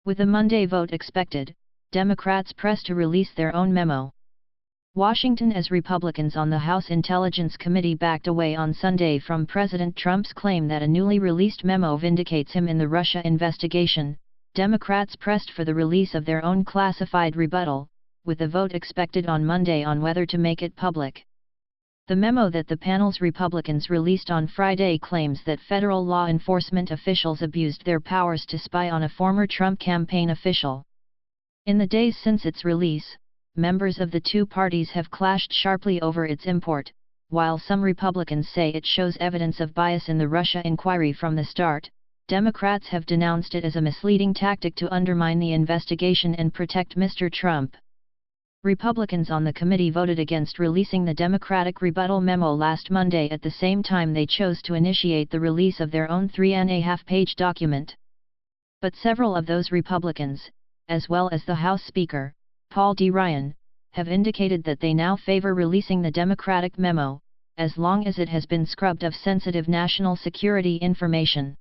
With a Monday vote expected, Democrats press to release their own memo. Washington, as Republicans on the House Intelligence Committee backed away on Sunday from President Trump's claim that a newly released memo vindicates him in the Russia investigation, Democrats pressed for the release of their own classified rebuttal, with a vote expected on Monday on whether to make it public. The memo that the panel's Republicans released on Friday claims that federal law enforcement officials abused their powers to spy on a former Trump campaign official. In the days since its release, members of the two parties have clashed sharply over its import, while some Republicans say it shows evidence of bias in the Russia inquiry from the start. Democrats have denounced it as a misleading tactic to undermine the investigation and protect Mr. Trump. Republicans on the committee voted against releasing the Democratic rebuttal memo last Monday at the same time they chose to initiate the release of their own 3.5-page document. But several of those Republicans, as well as the House Speaker, Paul D. Ryan, have indicated that they now favor releasing the Democratic memo, as long as it has been scrubbed of sensitive national security information.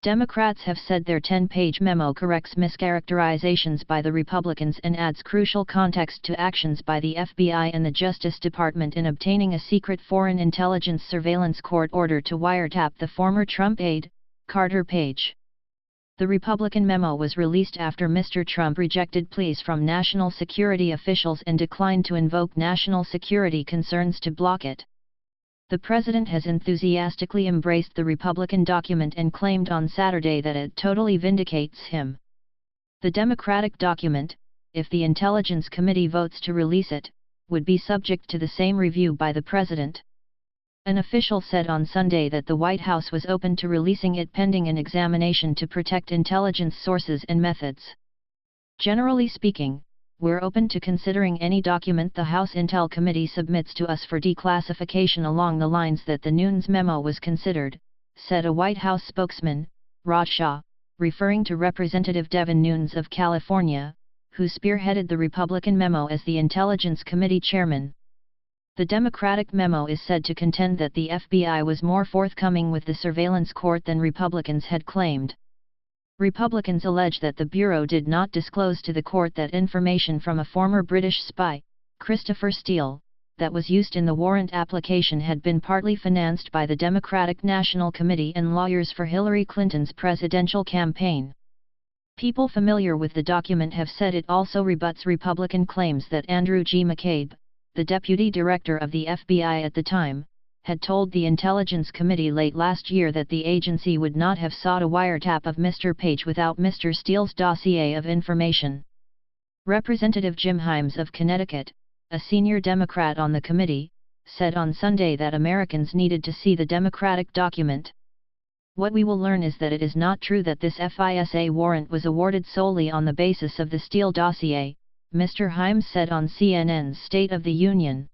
Democrats have said their 10-page memo corrects mischaracterizations by the Republicans and adds crucial context to actions by the FBI and the Justice Department in obtaining a secret foreign intelligence surveillance court order to wiretap the former Trump aide, Carter Page. The Republican memo was released after Mr. Trump rejected pleas from national security officials and declined to invoke national security concerns to block it. The president has enthusiastically embraced the Republican document and claimed on Saturday that it totally vindicates him. The Democratic document, if the Intelligence Committee votes to release it, would be subject to the same review by the president. An official said on Sunday that the White House was open to releasing it pending an examination to protect intelligence sources and methods. Generally speaking, we're open to considering any document the House Intel Committee submits to us for declassification along the lines that the Nunes memo was considered, said a White House spokesman, Raj Shah, referring to Representative Devin Nunes of California, who spearheaded the Republican memo as the Intelligence Committee chairman. The Democratic memo is said to contend that the FBI was more forthcoming with the surveillance court than Republicans had claimed. Republicans allege that the Bureau did not disclose to the court that information from a former British spy, Christopher Steele, that was used in the warrant application had been partly financed by the Democratic National Committee and lawyers for Hillary Clinton's presidential campaign. People familiar with the document have said it also rebuts Republican claims that Andrew G. McCabe, the deputy director of the FBI at the time, had told the Intelligence Committee late last year that the agency would not have sought a wiretap of Mr. Page without Mr. Steele's dossier of information. Representative Jim Himes of Connecticut, a senior Democrat on the committee, said on Sunday that Americans needed to see the Democratic document. What we will learn is that it is not true that this FISA warrant was awarded solely on the basis of the Steele dossier, Mr. Himes said on CNN's State of the Union.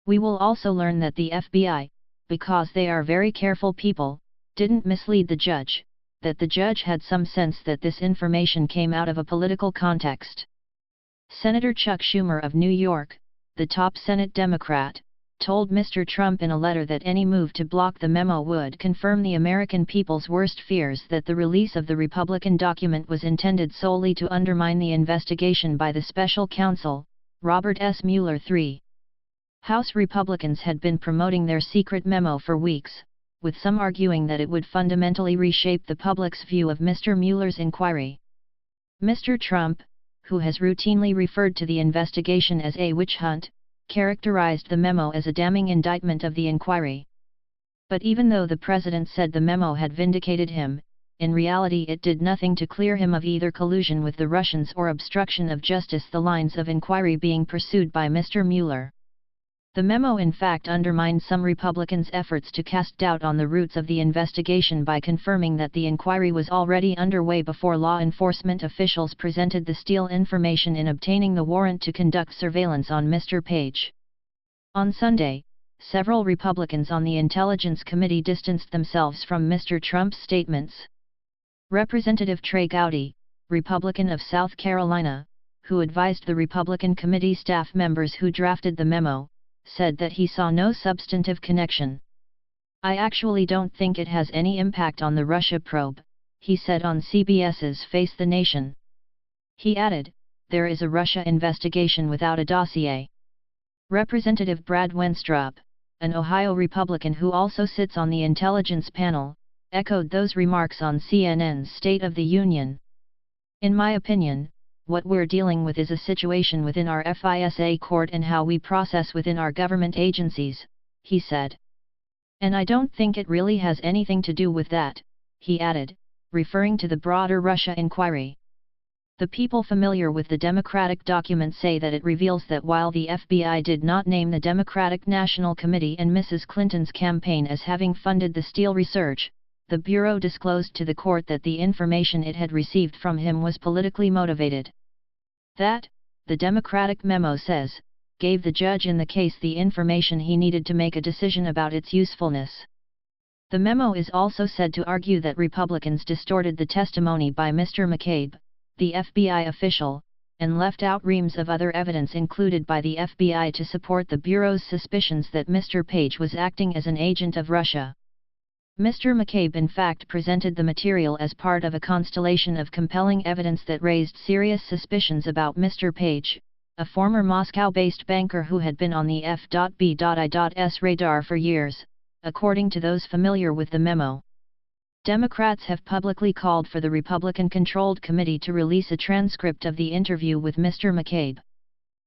We will also learn that the FBI, because they are very careful people, didn't mislead the judge, that the judge had some sense that this information came out of a political context. Senator Chuck Schumer of New York, the top Senate Democrat, told Mr. Trump in a letter that any move to block the memo would confirm the American people's worst fears that the release of the Republican document was intended solely to undermine the investigation by the special counsel, Robert S. Mueller III. House Republicans had been promoting their secret memo for weeks, with some arguing that it would fundamentally reshape the public's view of Mr. Mueller's inquiry. Mr. Trump, who has routinely referred to the investigation as a witch hunt, characterized the memo as a damning indictment of the inquiry. But even though the president said the memo had vindicated him, in reality it did nothing to clear him of either collusion with the Russians or obstruction of justice, the lines of inquiry being pursued by Mr. Mueller. The memo in fact undermined some Republicans' efforts to cast doubt on the roots of the investigation by confirming that the inquiry was already underway before law enforcement officials presented the Steele information in obtaining the warrant to conduct surveillance on Mr. Page. On Sunday, several Republicans on the Intelligence Committee distanced themselves from Mr. Trump's statements. Representative Trey Gowdy, Republican of South Carolina, who advised the Republican committee staff members who drafted the memo, said that he saw no substantive connection. I actually don't think it has any impact on the Russia probe, he said on CBS's Face the Nation. He added, "There is a Russia investigation without a dossier." Representative Brad Wenstrup, an Ohio Republican who also sits on the intelligence panel, echoed those remarks on CNN's State of the Union. "In my opinion, what we're dealing with is a situation within our FISA court and how we process within our government agencies," he said. "And I don't think it really has anything to do with that," he added, referring to the broader Russia inquiry. The people familiar with the Democratic document say that it reveals that while the FBI did not name the Democratic National Committee and Mrs. Clinton's campaign as having funded the Steele research, the Bureau disclosed to the court that the information it had received from him was politically motivated. That, the Democratic memo says, gave the judge in the case the information he needed to make a decision about its usefulness. The memo is also said to argue that Republicans distorted the testimony by Mr. McCabe, the FBI official, and left out reams of other evidence included by the FBI to support the Bureau's suspicions that Mr. Page was acting as an agent of Russia. Mr. McCabe in fact presented the material as part of a constellation of compelling evidence that raised serious suspicions about Mr. Page, a former Moscow-based banker who had been on the F.B.I.S. radar for years, according to those familiar with the memo. Democrats have publicly called for the Republican-controlled committee to release a transcript of the interview with Mr. McCabe.